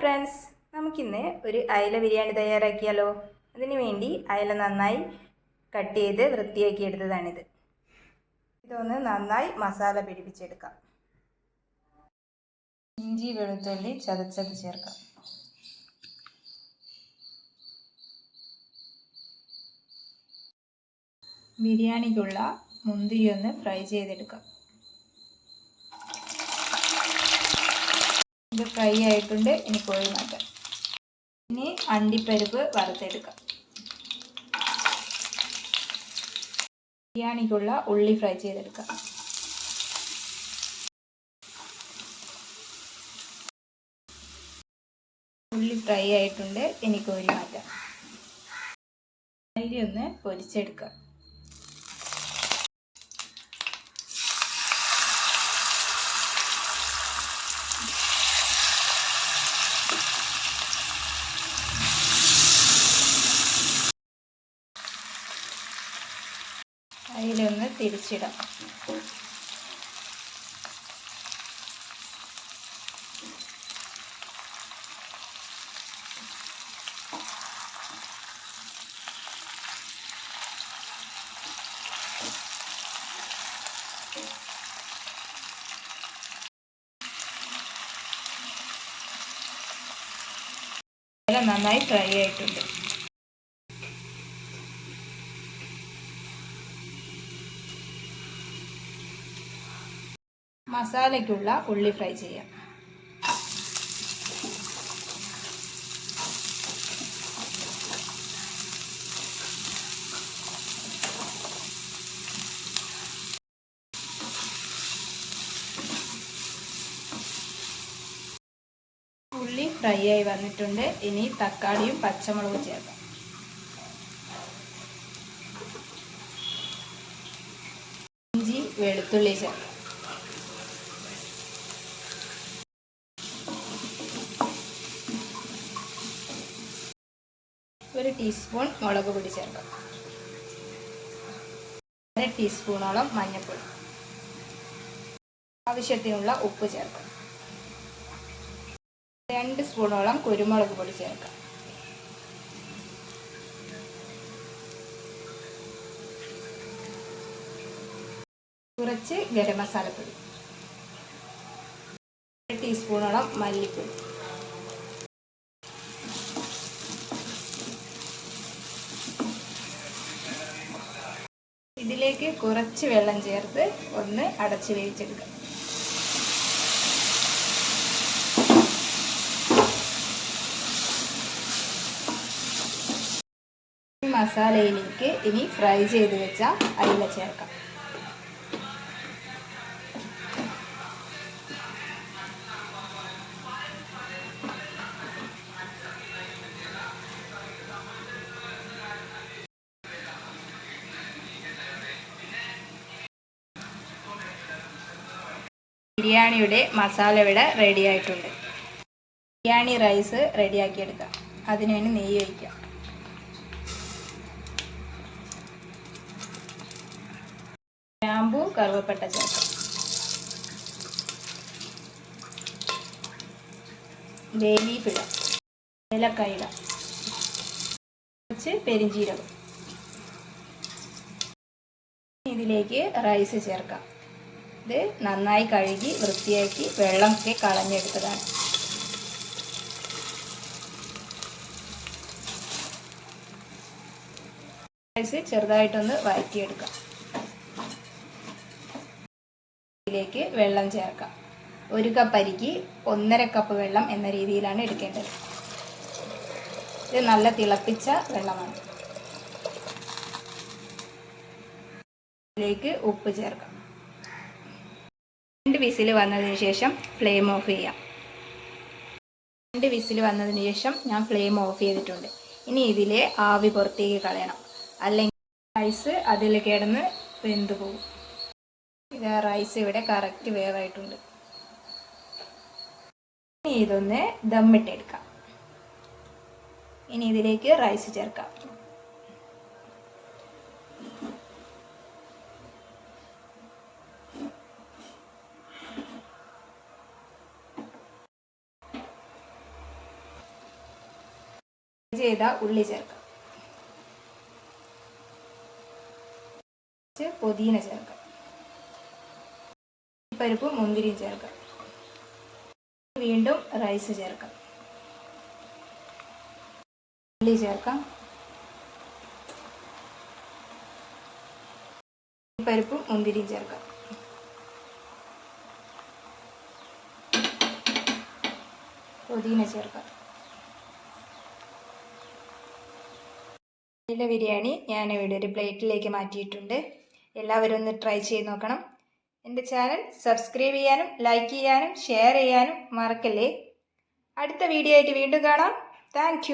Friends, നമുക്കിന്ന് ഒരു അയല ബിരിയാണി തയ്യാറാക്കിയാലോ. അതിനു വേണ്ടി അയല നന്നായി കട്ട് ചെയ്ത് വൃത്തിയാക്കി എടുത്തതാണിത്. ഇതൊന്ന് നന്നായി മസാല പിടിപ്പിച്ചെടുക്കാം. ഇഞ്ചി വെളുത്തുള്ളി ചതച്ചത് ചേർക്കാം. ബിരിയാണിക്കുള്ള മുന്തിരി ഒന്ന് ഫ്രൈ ചെയ്തെടുക്കാം. ഇത് ഫ്രൈ ആയിട്ടുണ്ട്. ഇനി കോഴി മാറ്റാം. ഇനി അണ്ടിപ്പരിപ്പ് വറുത്തെടുക്കാം. ബിരിയാണിക്കുള്ള ഉള്ളി ഫ്രൈ ചെയ്തെടുക്കാം. ഉള്ളി ഫ്രൈ ആയിട്ടുണ്ട്. ഇനി കോഴി മാറ്റാം. അരി ഒന്ന് പൊരിച്ചെടുക്കാം. അതിലൊന്ന് തിരിച്ചിടാം. നന്നായി ഫ്രൈ ആയിട്ടുണ്ട്. മസാലയ്ക്കുള്ള ഉള്ളി ഫ്രൈ ചെയ്യാം. ഉള്ളി ഫ്രൈ ആയി വന്നിട്ടുണ്ട്. ഇനി തക്കാളിയും പച്ചമുളകും ചേർക്കാം. ഇഞ്ചി വെളുത്തുള്ളി ചേർക്കാം. ഒരു ടീസ്പൂൺ മുളക് പൊടി ചേർക്കാം. 1/2 ടീസ്പൂണോളം മഞ്ഞൾപ്പൊടി. ആവശ്യത്തിനുള്ള ഉപ്പ് ചേർക്കാം. 2 സ്പൂണോളം കുരുമുളക് പൊടി ചേർക്കാം. കുറച്ച് ഗരം മസാലപ്പൊടി. 1 ടീസ്പൂണോളം മല്ലിപ്പൊടി. ഇതിലേക്ക് കുറച്ച് വെള്ളം ചേർത്ത് ഒന്ന് അടച്ച് വേവിച്ചെടുക്കാം. ഈ മസാലയിലേക്ക് ഇനി ഫ്രൈ ചെയ്ത് വെച്ച അയില ചേർക്കാം. ബിരിയാണിയുടെ മസാല ഇവിടെ റെഡി ആയിട്ടുണ്ട്. ബിരിയാണി റൈസ് റെഡിയാക്കിയെടുക്കാം. അതിനുവേണ്ടി നെയ്യ് ഒഴിക്കാം. ഗ്രാമ്പൂ കറുവപ്പട്ട ചേർക്കാം. ബേ ലീഫ് ഇടാം. ഏലക്കായ ഇടാം. കുറച്ച് പെരിഞ്ജീരകം. ഇതിലേക്ക് റൈസ് ചേർക്കാം. ഇത് നന്നായി കഴുകി വൃത്തിയാക്കി വെള്ളമൊക്കെ കളഞ്ഞെടുത്തതാണ്. റൈസ് ചെറുതായിട്ടൊന്ന് വഴറ്റിയെടുക്കാം. ഇതിലേക്ക് വെള്ളം ചേർക്കാം. 1 കപ്പ് അരിക്ക് 1.5 കപ്പ് വെള്ളം എന്ന രീതിയിലാണ് എടുക്കേണ്ടത്. ഇത് നല്ല തിളപ്പിച്ച വെള്ളമാണ്. ഇതിലേക്ക് ഉപ്പ് ചേർക്കാം. 2 വിസിൽ വന്നതിന് ശേഷം ഫ്ലെയിം ഓഫ് ചെയ്യാം. 2 വിസിൽ വന്നതിന് ശേഷം ഞാൻ ഫ്ലെയിം ഓഫ് ചെയ്തിട്ടുണ്ട്. ഇനി ഇതിലെ ആവി പുറത്തേക്ക് കളയണം, അല്ലെങ്കിൽ റൈസ് അതിൽ കിടന്ന് വെന്ത് പോകും. ഇത് റൈസ് ഇവിടെ കറക്റ്റ് വേവായിട്ടുണ്ട്. ഇനി ഇതൊന്ന് ദമ്മിട്ടെടുക്കാം. ഇനി ഇതിലേക്ക് റൈസ് ചേർക്കാം. ചെയ്ത ഉള്ളി ചേർക്കാം. പുതിന ചേർക്കാം. പരിപ്പും മുന്തിരിയും ചേർക്കാം. വീണ്ടും റൈസ് ചേർക്കാം. ഉള്ളി ചേർക്കാം. പരിപ്പും മുന്തിരിയും ചേർക്കാം. പുതിന ചേർക്കാം. ബിരിയാണി ഞാനിവിടെ ഒരു പ്ലേറ്റിലേക്ക് മാറ്റിയിട്ടുണ്ട്. എല്ലാവരും ഒന്ന് ട്രൈ ചെയ്ത് നോക്കണം. എൻ്റെ ചാനൽ സബ്സ്ക്രൈബ് ചെയ്യാനും ലൈക്ക് ചെയ്യാനും ഷെയർ ചെയ്യാനും മറക്കല്ലേ. അടുത്ത വീഡിയോ ആയിട്ട് വീണ്ടും കാണാം. താങ്ക്